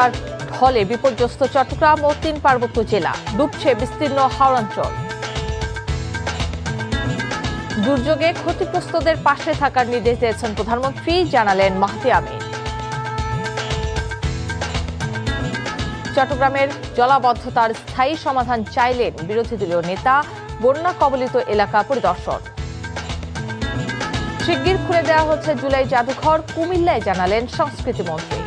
আর ঢলে বিপর্যস্ত চট্টগ্রাম ও 3 পার্বত্য জেলা, ডুবছে বিস্তীর্ণ হাওড়াঞ্চল। দুর্যোগে ক্ষতিগ্রস্তদের পাশে থাকার নির্দেশ দিয়েছেন প্রধানমন্ত্রী, জানালেন মাহদি আমিন। চট্টগ্রামের জলাবদ্ধতার স্থায়ী সমাধান চাইলেন বিরোধী দলীয় নেতা, বন্যা কবলিত এলাকা পরিদর্শন। শিগগির খুলে দেওয়া হচ্ছে জুলাই জাদুঘর, কুমিল্লায় জানালেন সংস্কৃতি মন্ত্রী।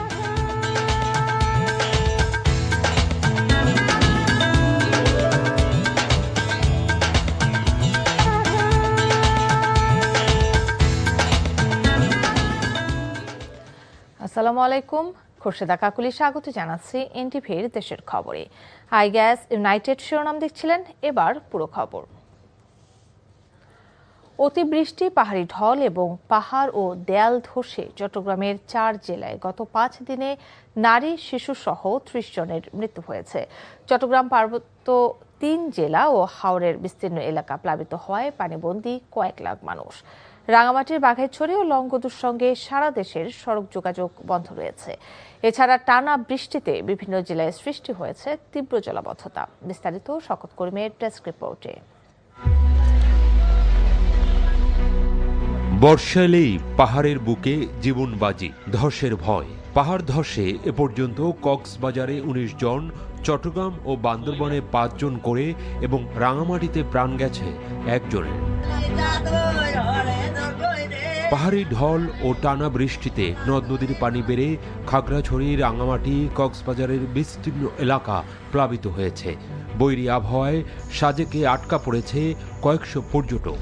আসসালামু আলাইকুম, খোরশেদা কাকুলি স্বাগত জানাচ্ছি এনটিভির দেশের খবরে। হাই গ্যাস ইউনাইটেড শিরোনাম দেখছিলেন, এবার পুরো খবর। অতিবৃষ্টি, পাহাড়ি ঢল এবং পাহাড় ও দেয়াল ধসে চট্টগ্রামের 4 জেলায় গত 5 দিনে নারী, শিশু সহ 30 জনের মৃত্যু হয়েছে। চট্টগ্রাম পার্বত্য 3 জেলা ও হাওরের বিস্তীর্ণ এলাকা প্লাবিত হওয়ায় পানিবন্দী কয়েক লাখ মানুষ। রাঙামাটির বাঘাইছড়ি ও লংগদুর সঙ্গে সারা দেশের সড়ক যোগাযোগ বন্ধ রয়েছে। এছাড়া টানা বৃষ্টিতে বিভিন্ন জেলায় সৃষ্টি হয়েছে তীব্র জলাবদ্ধতা। বিস্তারিত শকত করিমের ডেস্ক রিপোর্টে। বর্ষা এলেই পাহাড়ের বুকে জীবনবাজি, ধসের ভয়। পাহাড় ধসে এ পর্যন্ত কক্সবাজারে 19 জন, চট্টগ্রাম ও বান্দরবনে 5 জন করে এবং রাঙামাটিতে প্রাণ গেছে 1 জনের। পাহাড়ি ঢল ও টানা বৃষ্টিতে নদ নদীর পানি বেড়ে খাগড়াছড়ি, রাঙামাটি, কক্সবাজারের বিস্তীর্ণ এলাকা প্লাবিত হয়েছে। বৈরী আবহাওয়ায় সাজেকে আটকা পড়েছে কয়েকশো পর্যটক।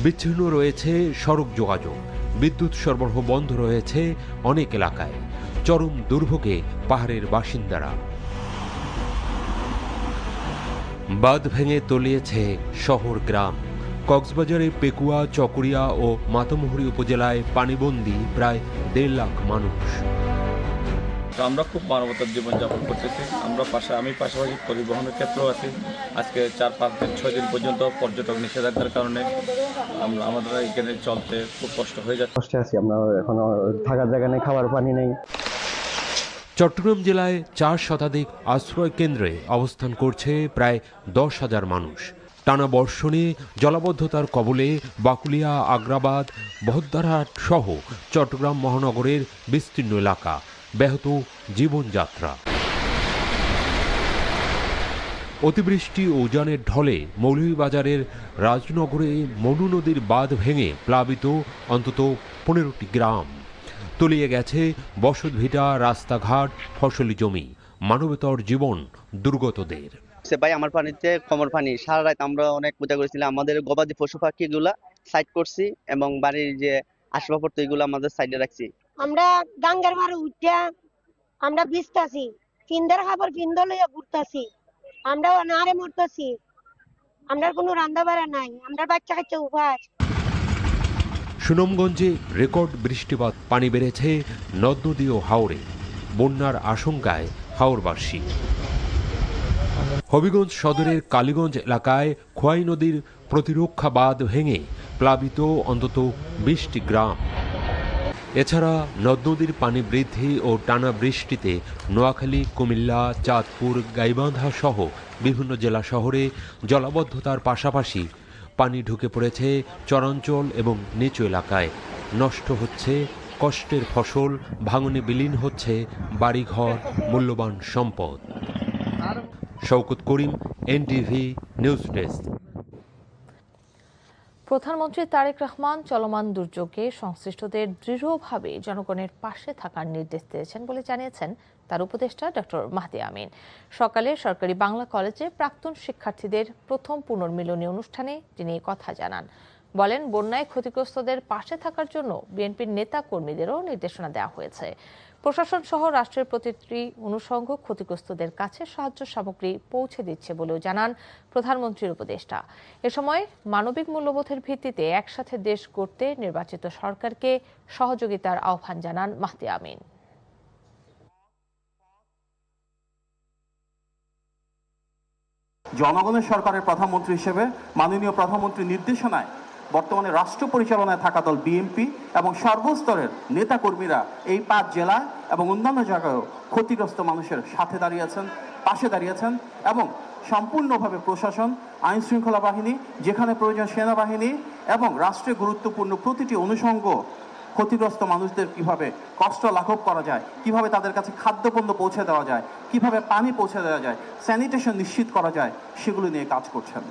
বিচ্ছিন্ন রয়েছে সড়ক যোগাযোগ, বিদ্যুৎ সরবরাহ বন্ধ রয়েছে অনেক এলাকায়। চরম দুর্ভোগে পাহাড়ের বাসিন্দারা। বাঁধ ভেঙে তলিয়েছে শহর গ্রাম। কক্সবাজারে পেকুয়া, চকরিয়া ও মাতামুহুরী উপজেলায় পানিবন্দী প্রায় 1.5 লাখ মানুষ। আমরা খুব মানবতার জীবনযাপন করতেছি। আমি পাশাপাশি পরিবহনের ক্ষেত্রেও আছি। আজকে 4-5 দিন 6 দিন পর্যন্ত পর্যটক নিষেধাজ্ঞার কারণে আমাদের এখানে চলতে খুব কষ্ট হয়ে যাচ্ছে। কষ্টে আছি আমরা, এখনো থাকার জায়গা নেই, খাবার পানি নেই। চট্টগ্রাম জেলায় 4 শতাধিক আশ্রয় কেন্দ্রে অবস্থান করছে প্রায় 10,000 মানুষ। টানা বর্ষণে জলাবদ্ধতার কবলে বাকুলিয়া, আগ্রাবাদ, বহদ্দারহাট সহ চট্টগ্রাম মহানগরের বিস্তীর্ণ এলাকা, ব্যাহত জীবনযাত্রা। অতিবৃষ্টি ও উজানের ঢলে মৌলভীবাজারের রাজনগরে মনু নদীর বাঁধ ভেঙে প্লাবিত অন্তত 15টি গ্রাম। তলিয়ে গেছে বসতভিটা, রাস্তাঘাট, ফসলি জমি, মানবেতর জীবন দুর্গতদের। ভাই আমার পানিতে কোমর পানি, সারা রাত আমরা অনেক পূজা করেছিলাম। আমাদের গবাদি পশু পাখি গুলা সাইড করছি এবং বাড়ির যে আসবাবপত্র এগুলো আমাদের সাইডে রাখছি। আমরা গাঙ্গার মারে উঠা আমরা ভিজতাছি, ফিন্দার খাবার ফিন্দা লইয়া ঘুরতাছি, আমরা অনারে মরতাছি। আমরা কোনো রান্না বাড়া নাই, আমরা বাচ্চা কাচ্চা উপাস। সুনামগঞ্জে রেকর্ড বৃষ্টিপাত, পানি বেড়েছে নদ নদী ও হাওরে। বন্যার আশঙ্কায় হাওরবাসী। হবিগঞ্জ সদরের কালীগঞ্জ এলাকায় খোয়াই নদীর প্রতিরক্ষা বাঁধ ভেঙে প্লাবিত অন্তত 20টি গ্রাম। এছাড়া নদ নদীর পানি বৃদ্ধি ও টানা বৃষ্টিতে নোয়াখালী, কুমিল্লা, চাঁদপুর, গাইবান্ধা সহ বিভিন্ন জেলা শহরে জলাবদ্ধতার পাশাপাশি পানি ঢুকে পড়েছে চরাঞ্চল এবং নিচু এলাকায়। নষ্ট হচ্ছে কষ্টের ফসল, ভাঙনে বিলীন হচ্ছে বাড়িঘর, মূল্যবান সম্পদ। শওকত করিম, এনটিভি নিউজ ডেস্ক। প্রধানমন্ত্রী তারেক রহমান চলমান দুর্যোগে সংশ্লিষ্টদের দৃঢ়ভাবে জনগণের পাশে থাকার নির্দেশ দিয়েছেন বলে জানিয়েছেন তার উপদেষ্টা ডক্টর মাহদি আমিন। সকালে সরকারি বাংলা কলেজে প্রাক্তন শিক্ষার্থীদের প্রথম পুনর্মিলনী অনুষ্ঠানে তিনি কথা জানান। বলেন, বন্যায় ক্ষতিগ্রস্তদের পাশে থাকার জন্য বিএনপির নেতা কর্মীদেরও নির্দেশনা দেওয়া হয়েছে। প্রশাসন সহ রাষ্ট্রের প্রতিটি অনুষঙ্গ ক্ষতিগ্রস্তদের কাছে সাহায্য সামগ্রী পৌঁছে দিচ্ছে বলেও জানান প্রধানমন্ত্রীর উপদেষ্টা। এ সময় মানবিক মূল্যবোধের ভিত্তিতে একসাথে দেশ গড়তে নির্বাচিত সরকারকে সহযোগিতার আহ্বান জানান মাহদি আমিন। জনগণের সরকারের প্রধানমন্ত্রী হিসেবে মাননীয় প্রধানমন্ত্রীর নির্দেশনায় বর্তমানে রাষ্ট্র পরিচালনায় থাকা দল বিএনপি এবং সর্বস্তরের নেতাকর্মীরা এই 5 জেলা এবং অন্যান্য জায়গায়ও ক্ষতিগ্রস্ত মানুষের সাথে দাঁড়িয়েছেন, পাশে দাঁড়িয়েছেন এবং সম্পূর্ণভাবে প্রশাসন, আইন শৃঙ্খলা বাহিনী, যেখানে প্রয়োজন সেনাবাহিনী এবং রাষ্ট্রের গুরুত্বপূর্ণ প্রতিটি অনুষঙ্গ ক্ষতিগ্রস্ত মানুষদের কিভাবে কষ্ট লাঘব করা যায়, কিভাবে তাদের কাছে খাদ্যপণ্য পৌঁছে দেওয়া যায়, কিভাবে পানি পৌঁছে দেওয়া যায়, স্যানিটেশন নিশ্চিত করা যায়, সেগুলো নিয়ে কাজ করছেন।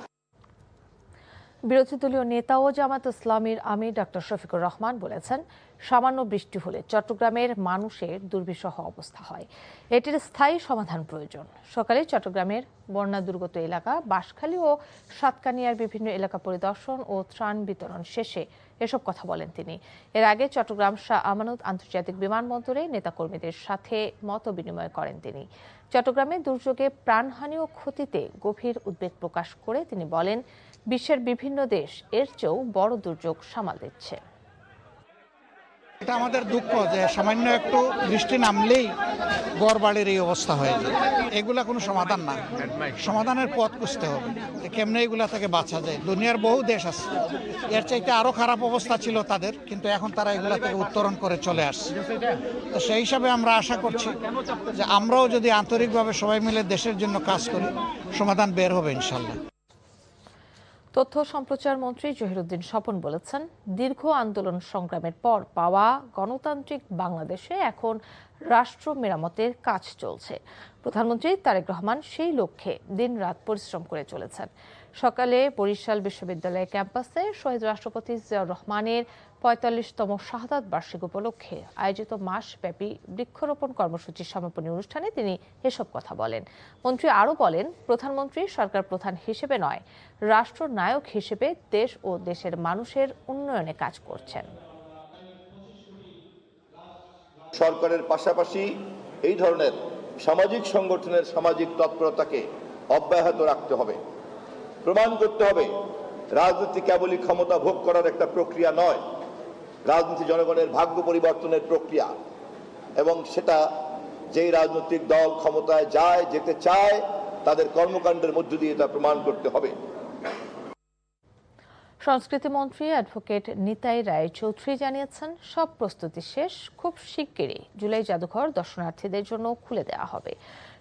বিরোধী দলীয় নেতা ও জামাত ইসলামীর আমির ডক্টর শফিকুর রহমান বলেছেন, সামান্য বৃষ্টি হলে চট্টগ্রামের মানুষের দুর্বিষহ অবস্থা হয়, এটির স্থায়ী সমাধান প্রয়োজন। সকালে চট্টগ্রামের বন্যা দুর্গত এলাকা বাঁশখালী ও সাতকানিয়ার বিভিন্ন এলাকা পরিদর্শন ও ত্রাণ বিতরণ শেষে এসব কথা বলেন তিনি। এর আগে চট্টগ্রাম শাহ আমানত আন্তর্জাতিক বিমানবন্দরে নেতাকর্মীদের সাথে মত বিনিময় করেন তিনি। চট্টগ্রামে দুর্যোগে প্রাণহানি ও ক্ষতিতে গভীর উদ্বেগ প্রকাশ করে তিনি বলেন, বিশ্বের বিভিন্ন দেশ এর চেয়েও বড় দুর্যোগ সামাল দিচ্ছে। এটা আমাদের দুঃখ যে সামান্য একটু বৃষ্টি নামলেই গড়বাড়ির এই অবস্থা হয়ে যায়। এগুলা কোনো সমাধান না, সমাধানের পথ খুঁজতে হবে যে কেমনে এগুলা থেকে বাঁচা যায়। দুনিয়ার বহু দেশ আছে, এর চাইতে আরো খারাপ অবস্থা ছিল তাদের, কিন্তু এখন তারা এগুলা থেকে উত্তরণ করে চলে আসছে। তো সেই হিসাবে আমরা আশা করছি যে আমরাও যদি আন্তরিকভাবে সবাই মিলে দেশের জন্য কাজ করি, সমাধান বের হবে ইনশাল্লাহ। তথ্য সম্প্রচার মন্ত্রী জহিরুদ্দিন স্বপন বলেছেন, দীর্ঘ আন্দোলন সংগ্রামের পর পাওয়া গণতান্ত্রিক বাংলাদেশে এখন রাষ্ট্র মেরামতের কাজ চলছে। প্রধানমন্ত্রী তারেক রহমান সেই লক্ষ্যে দিনরাত পরিশ্রম করে চলেছেন। সকালে বরিশাল বিশ্ববিদ্যালয় ক্যাম্পাসে শহীদ রাষ্ট্রপতি জিয়াউর রহমানের ৪৫তম শাহাদাত বার্ষিক উপলক্ষে আয়োজিত মাসব্যাপী বৃক্ষরোপণ কর্মসূচির সমাপনী অনুষ্ঠানে তিনি এসব কথা বলেন। মন্ত্রী আরও বলেন, প্রধানমন্ত্রী সরকার প্রধান হিসেবে নয়, রাষ্ট্রনায়ক হিসেবে দেশ ও দেশের মানুষের উন্নয়নে কাজ করছেন। সরকারের পাশাপাশি এই ধরনের সামাজিক সংগঠনের সামাজিক তৎপরতাকে অব্যাহত রাখতে হবে। প্রমাণ করতে হবে রাজনীতি কেবলই ক্ষমতা ভোগ করার একটা প্রক্রিয়া নয়, রাজনীতি জনগণের ভাগ্য পরিবর্তনের প্রক্রিয়া, এবং সেটা যেই রাজনৈতিক দল ক্ষমতায় যেতে চায় তাদের কর্মকাণ্ডের মধ্য দিয়ে তা প্রমাণ করতে হবে। সংস্কৃতি মন্ত্রী অ্যাডভোকেট নিতাই রায় চৌধুরী জানিয়েছেন, সব প্রস্তুতি শেষ, খুব শিগগিরই জুলাই জাদুঘর দর্শনার্থীদের জন্য খুলে দেওয়া হবে।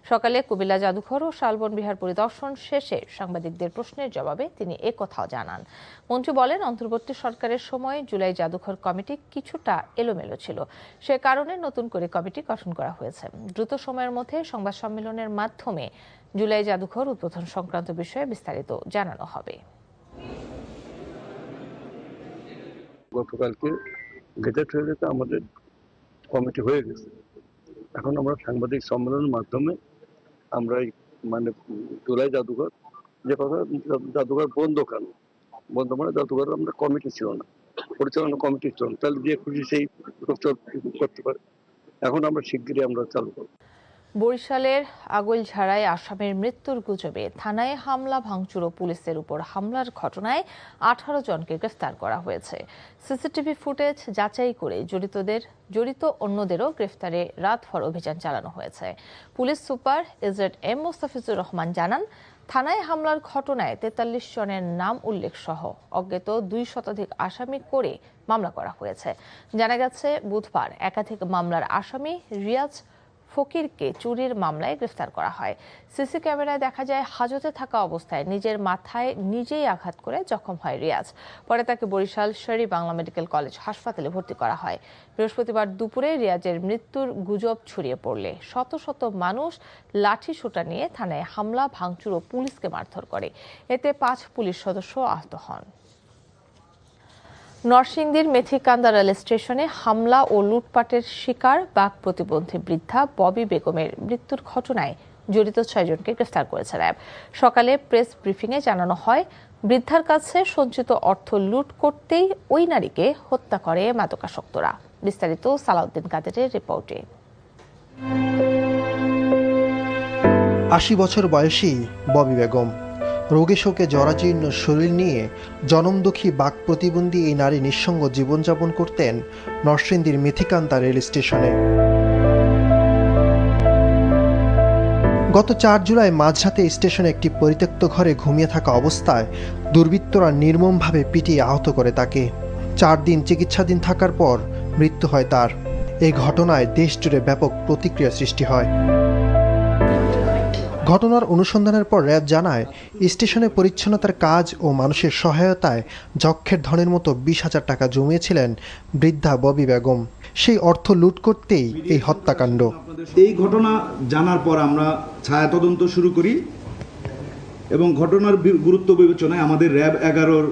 সকালে কুমিল্লা জাদুঘর ও শালবন বিহার পরিদর্শন শেষে সাংবাদিকদের প্রশ্নের জবাবে তিনি একথাও জানান। মন্ত্রী বলেন, অন্তর্বর্তী সরকারের সময় জুলাই জাদুঘর কমিটি কিছুটা এলোমেলো ছিল, সে কারণে নতুন করে কমিটি গঠন করা হয়েছে। দ্রুত সময়ের মধ্যে সংবাদ সম্মেলনের মাধ্যমে জুলাই জাদুঘর উদ্বোধন সংক্রান্ত বিষয়ে বিস্তারিত জানানো হবে। গতকালকে গেজেট হয়ে গেছে, আমাদের কমিটি হয়ে গেছে। এখন আমরা সাংবাদিক সম্মেলনের মাধ্যমে আমরা মানে জুলাই জাদুঘর, যে কথা জাদুঘর বন্ধ কেন বন্ধ, মানে জাদুঘর আমরা কমিটি ছিল না, পরিচালনা কমিটি ছিল না, তাহলে যে খুশি সেই করতে পারে। এখন আমরা শিগগিরই আমরা চালু করব। বরিশালের আগৈলঝাড়ায় আসামির মৃত্যুর গুজবে থানায় হামলা ভাঙচুর ও পুলিশের উপর হামলার ঘটনায় 18 জনকে গ্রেফতার করা হয়েছে। সিসিটিভি ফুটেজ যাচাই করে জড়িত অন্যদেরও গ্রেফতারে রাতভর অভিযান চালানো হয়েছে। Police super A Z Mostafizur Rahman জানান, থানায় হামলার ঘটনায় 43 জনের নাম উল্লেখ সহ অজ্ঞাত 2 শতাধিক আসামি করে মামলা করা হয়েছে। জানা গেছে, বুধবার একাধিক মামলার আসামি রিয়াজ ফকিরকে চুরির মামলায় গ্রেফতার করা হয়। সিসি ক্যামেরায় দেখা যায়, হাজতে থাকা অবস্থায় নিজের মাথায় নিজেই আঘাত করে জখম হয় রিয়াজ। পরে তাকে বরিশাল শের-ই বাংলা মেডিকেল কলেজ হাসপাতালে ভর্তি করা হয়। বৃহস্পতিবার দুপুরে রিয়াজের মৃত্যুর গুজব ছড়িয়ে পড়লে শত শত মানুষ লাঠি সোঁটা নিয়ে থানায় হামলা ভাঙচুর ও পুলিশকে মারধর করে। এতে 5 পুলিশ সদস্য আহত হন। নরসিংদীর মেথিকান্দা রেল স্টেশনে হামলা ও লুটপাটের শিকার বাক প্রতিবন্ধী বৃদ্ধা ববি বেগমের মৃত্যুর ঘটনায় জড়িত 6 জনকে গ্রেফতার করেছে র্যাব। সকালে প্রেস ব্রিফিংয়ে জানানো হয়, বৃদ্ধার কাছে সঞ্চিত অর্থ লুট করতেই ওই নারীকে হত্যা করে মাদকাসক্তরা। বিস্তারিত সালাউদ্দিন কাদেরের রিপোর্টে। 80 বছর বয়সী ববি বেগম, রোগে শোকে জরাজীর্ণ শরীর নিয়ে জনমদুখী বাক প্রতিবন্ধী এই নারী নিঃসঙ্গ জীবনযাপন করতেন নরসিংদীর মেথিকান্দা রেল স্টেশনে। গত 4 জুলাই মাঝরাতে স্টেশনে একটি পরিত্যক্ত ঘরে ঘুমিয়ে থাকা অবস্থায় দুর্বৃত্তরা নির্মমভাবে পিটিয়ে আহত করে তাকে। 4 দিন চিকিৎসাধীন থাকার পর মৃত্যু হয় তার। এই ঘটনায় দেশ জুড়ে ব্যাপক প্রতিক্রিয়া সৃষ্টি হয়। ঘটনার অনুসন্ধানের পর র্যাব জানায়, স্টেশনে পরিচ্ছন্নতার কাজ ও মানুষের সহায়তায় যক্ষের ধনের মতো 20,000 টাকা জমিয়েছিলেন বৃদ্ধা ববি বেগম। সেই অর্থ লুট করতেই এই হত্যাকাণ্ড। এই ঘটনা জানার পর আমরা ছায়া তদন্ত শুরু করি এবং ঘটনার গুরুত্ব বিবেচনায় আমাদের র্যাব 11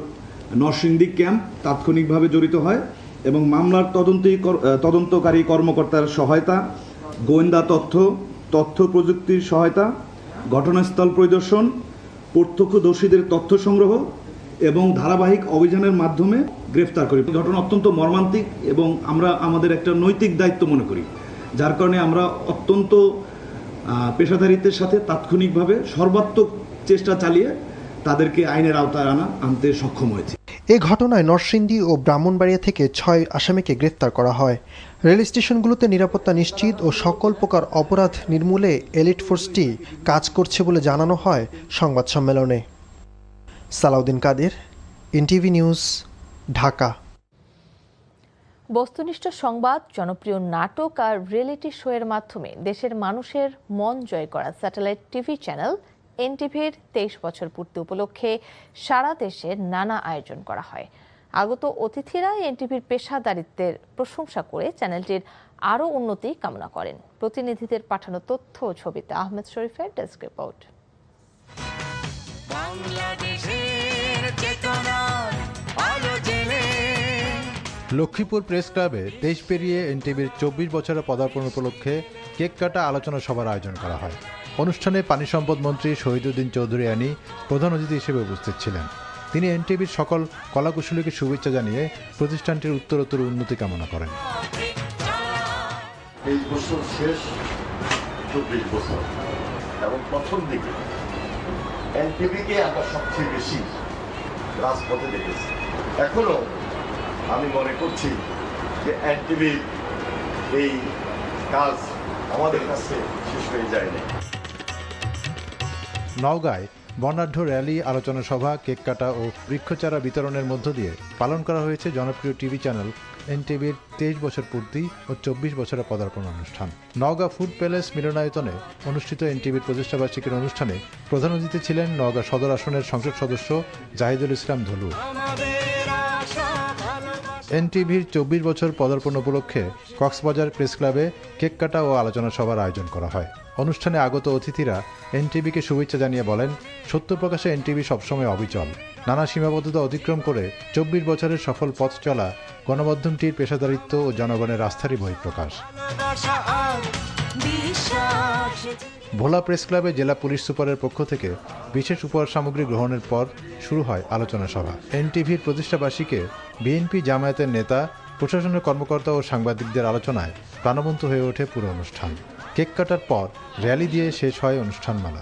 নরসিংদী ক্যাম্প তাৎক্ষণিকভাবে জড়িত হয় এবং মামলার তদন্তকারী কর্মকর্তার সহায়তা, গোয়েন্দা তথ্য প্রযুক্তির সহায়তা, ঘটনাস্থল পরিদর্শন, প্রত্যক্ষদর্শীদের তথ্য সংগ্রহ এবং ধারাবাহিক অভিযানের মাধ্যমে গ্রেফতার করি। ঘটনা অত্যন্ত মর্মান্তিক এবং আমরা আমাদের একটা নৈতিক দায়িত্ব মনে করি, যার কারণে আমরা অত্যন্ত পেশাদারিত্বের সাথে তাৎক্ষণিকভাবে সর্বাত্মক চেষ্টা চালিয়ে তাদেরকে আইনের আওতায় আনতে সক্ষম হয়েছে। এই ঘটনায় নরসিংদী ও ব্রাহ্মণবাড়িয়া থেকে 6 আসামিকে গ্রেফতার করা হয়। রেল স্টেশনগুলোতে নিরাপত্তা নিশ্চিত ও সকল প্রকার অপরাধ নির্মূলে এলিট ফোর্সটি কাজ করছে বলে জানানো হয় সংবাদ সম্মেলনে। সালাউদ্দিন কাদের, এনটিভি নিউজ, ঢাকা। বস্তুনিষ্ঠ সংবাদ, জনপ্রিয় নাটক আর রিয়েলিটি শো এর মাধ্যমে দেশের মানুষের মন জয় করা স্যাটেলাইট টিভি চ্যানেল এনটিভির 23 বছর পূর্তি উপলক্ষে সারা দেশে নানা আয়োজন করা হয়। আগত অতিথিরা এনটিভির পেশাদারিত্বের প্রশংসা করে চ্যানেলটির আরও উন্নতি কামনা করেন। প্রতিনিধিদের পাঠানো তথ্য ও ছবিতে আহমেদ শরীফের ডেস্ক রিপোর্ট। লক্ষ্মীপুর প্রেস ক্লাবে দেশ পেরিয়ে এনটিভির 24 বছরের পদার্পণ উপলক্ষে কেক কাটা আলোচনা সভার আয়োজন করা হয়। অনুষ্ঠানে পানি সম্পদ মন্ত্রী শহীদুদ্দিন চৌধুরী আনি প্রধান অতিথি হিসেবে উপস্থিত ছিলেন। তিনি এনটিভির সকল কলাকুশলীকে শুভেচ্ছা জানিয়ে প্রতিষ্ঠানটির উত্তরোত্তর উন্নতি কামনা করেন। এই বছর শেষ 24 বছর এবং প্রথম দিকে এনটিভিকে আমরা সবচেয়ে বেশি রাজপথে দেখেছি। এখনো আমি মনে করছি যে এনটিভির এই কাজ আমাদের কাছে শেষ হয়ে যায়নি। নওগাঁয় বর্ণাঢ্য র্যালি, আলোচনা সভা, কেক কাটা ও বৃক্ষচারা বিতরণের মধ্য দিয়ে পালন করা হয়েছে জনপ্রিয় টিভি চ্যানেল এনটিভির 23 বছর পূর্তি ও 24 বছরের পদার্পণ অনুষ্ঠান। নওগাঁ ফুড প্যালেস মিলনায়তনে অনুষ্ঠিত এনটিভির প্রতিষ্ঠাবার্ষিকীর অনুষ্ঠানে প্রধান অতিথি ছিলেন নওগাঁ সদর আসনের সংসদ সদস্য জাহিদুল ইসলাম ধলু। এনটিভির 24 বছর পদার্পণ উপলক্ষে কক্সবাজার প্রেস ক্লাবে কেক কাটা ও আলোচনা সভার আয়োজন করা হয়। অনুষ্ঠানে আগত অতিথিরা এনটিভিকে শুভেচ্ছা জানিয়ে বলেন, সত্য প্রকাশে এনটিভি সবসময় অবিচল। নানা সীমাবদ্ধতা অতিক্রম করে 24 বছরের সফল পথ চলা গণমাধ্যমটির পেশাদারিত্ব ও জনগণের আস্থারই বহিঃপ্রকাশ। ভোলা প্রেস ক্লাবে জেলা পুলিশ সুপারের পক্ষ থেকে বিশেষ উপহার সামগ্রী গ্রহণের পর শুরু হয় আলোচনা সভা। এনটিভির প্রতিষ্ঠাবার্ষিকীকে বিএনপি জামায়াতের নেতা, প্রশাসনের কর্মকর্তা ও সাংবাদিকদের আলোচনায় প্রাণবন্ত হয়ে ওঠে পুরো অনুষ্ঠান। কেক কাটার পর র্যালি দিয়ে শেষ হয় অনুষ্ঠানমালা।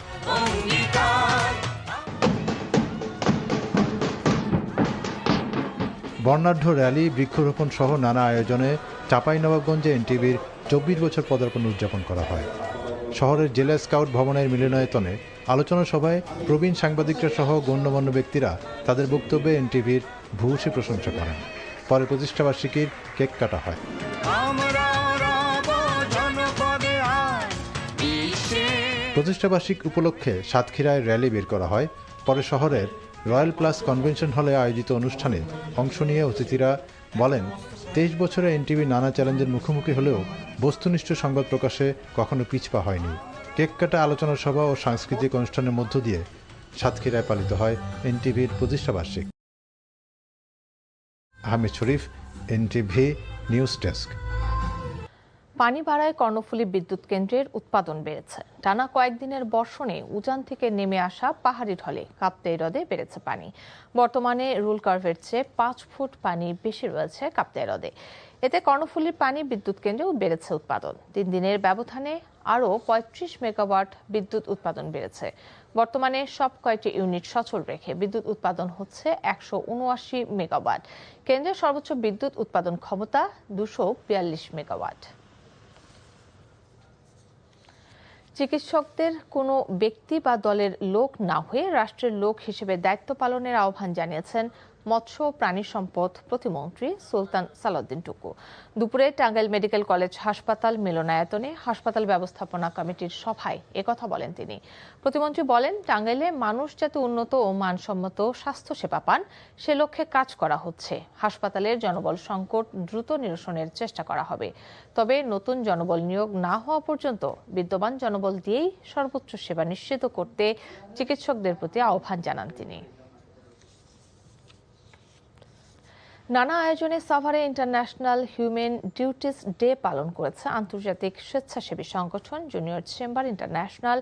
বর্ণাঢ্য র্যালি, বৃক্ষরোপণ সহ নানা আয়োজনে চাঁপাইনবাবগঞ্জে এনটিভির 24 বছর পদার্পণ উদযাপন করা হয়। শহরের জেলা স্কাউট ভবনের মিলনায়তনে আলোচনা সভায় প্রবীণ সাংবাদিকরা সহ গণ্যমান্য ব্যক্তিরা তাদের বক্তব্যে এনটিভির ভূয়সী প্রশংসা করেন। পরে প্রতিষ্ঠাবার্ষিকীর কেক কাটা হয়। প্রতিষ্ঠাবার্ষিক উপলক্ষে সাতক্ষীরায় র্যালি বের করা হয়। পরে শহরের রয়্যাল প্লাস কনভেনশন হলে আয়োজিত অনুষ্ঠানে অংশ নিয়ে অতিথিরা বলেন, 23 বছরে এনটিভি নানা চ্যালেঞ্জের মুখোমুখি হলেও বস্তুনিষ্ঠ সংবাদ প্রকাশে কখনো পিছপা হয়নি। কেক কাটা আলোচনা সভা ও সাংস্কৃতিক অনুষ্ঠানের মধ্য দিয়ে সাতক্ষীরায় পালিত হয় এনটিভির প্রতিষ্ঠাবার্ষিক। আহমেদ শরীফ, এনটিভি নিউজ ডেস্ক। পানি বাড়ায় কর্ণফুলী বিদ্যুৎ কেন্দ্রের উৎপাদন বেড়েছে। টানা কয়েকদিনের বর্ষণে উজান থেকে নেমে আসা পাহাড়ি ঢলে কাপ্তাই হ্রদে বেড়েছে পানি। বর্তমানে রুল কার্ভের চেয়ে 5 ফুট পানি বেশি রয়েছে কাপ্তাই হ্রদে। এতে কর্ণফুলীর পানি বিদ্যুৎ কেন্দ্রেও বেড়েছে উৎপাদন। 3 দিনের ব্যবধানে আরও 35 মেগাওয়াট বিদ্যুৎ উৎপাদন বেড়েছে। বর্তমানে সব কয়টি ইউনিট সচল রেখে বিদ্যুৎ উৎপাদন হচ্ছে 179 মেগাওয়াট। কেন্দ্রের সর্বোচ্চ বিদ্যুৎ উৎপাদন ক্ষমতা 242 মেগাওয়াট। চিকিৎসকদের কোনো ব্যক্তি বা দলের লোক না হয়ে রাষ্ট্রের লোক হিসেবে দায়িত্ব পালনের আহ্বান জানিয়েছেন মৎস্য ও প্রাণী সম্পদ প্রতিমন্ত্রী সুলতান সালাউদ্দিন টুকু। দুপুরে টাঙ্গাইল মেডিকেল কলেজ হাসপাতাল মিলনায়তনে হাসপাতাল ব্যবস্থাপনা কমিটির সভায় একথা বলেন তিনি। প্রতিমন্ত্রী বলেন, টাঙ্গাইলে মানুষ যাতে উন্নত ও মানসম্মত স্বাস্থ্যসেবা পান সে লক্ষ্যে কাজ করা হচ্ছে। হাসপাতালের জনবল সংকট দ্রুত নিরসনের চেষ্টা করা হবে। তবে নতুন জনবল নিয়োগ না হওয়া পর্যন্ত বিদ্যমান জনবল দিয়েই সর্বোচ্চ সেবা নিশ্চিত করতে চিকিৎসকদের প্রতি আহ্বান জানান তিনি। নানা আয়োজনে সাভারে ইন্টারন্যাশনাল হিউম্যান ডিউটিস ডে পালন করেছে আন্তর্জাতিক স্বেচ্ছাসেবী সংগঠন junior chamber international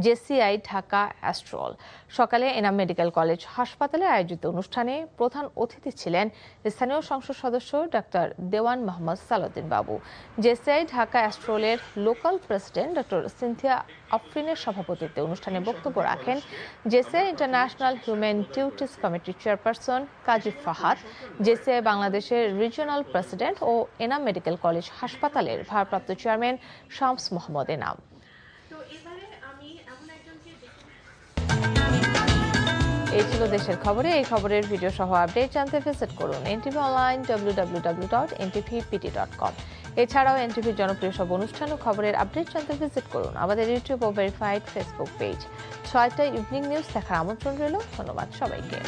JCI Dhaka Astral. সকালে এনাম মেডিকেল কলেজ হাসপাতালে আয়োজিত অনুষ্ঠানে প্রধান অতিথি ছিলেন স্থানীয় সংসদ সদস্য ডক্টর দেওয়ান মোহাম্মদ সালাউদ্দিন বাবু। জেসিআই ঢাকা অ্যাস্ট্রলের লোকাল প্রেসিডেন্ট ডক্টর সিনথিয়া আফরিনের সভাপতিত্বে অনুষ্ঠানে বক্তব্য রাখেন জেসিআই ইন্টারন্যাশনাল হিউম্যান ডিউটিস কমিটির চেয়ারপারসন কাজী ফাহাদ, জেসিআই বাংলাদেশের রিজিওনাল প্রেসিডেন্ট ও এনাম মেডিকেল কলেজ হাসপাতালের ভারপ্রাপ্ত চেয়ারম্যান শামস মোহাম্মদ এনাম। এই ছিল দেশের খবরে। এই খবরের ভিডিও সহ আপডেট জানতে ভিজিট করুন এনটিভি অনলাইন www.ntvpt.com। এছাড়াও এনটিভির জনপ্রিয় সব অনুষ্ঠান ও খবরের আপডেট জানতে ভিজিট করুন আমাদের ইউটিউব ও ভেরিফাইড ফেসবুক পেজ। 6টায় ইভিনিং নিউজ দেখার আমন্ত্রণ রইল। ধন্যবাদ সবাইকে।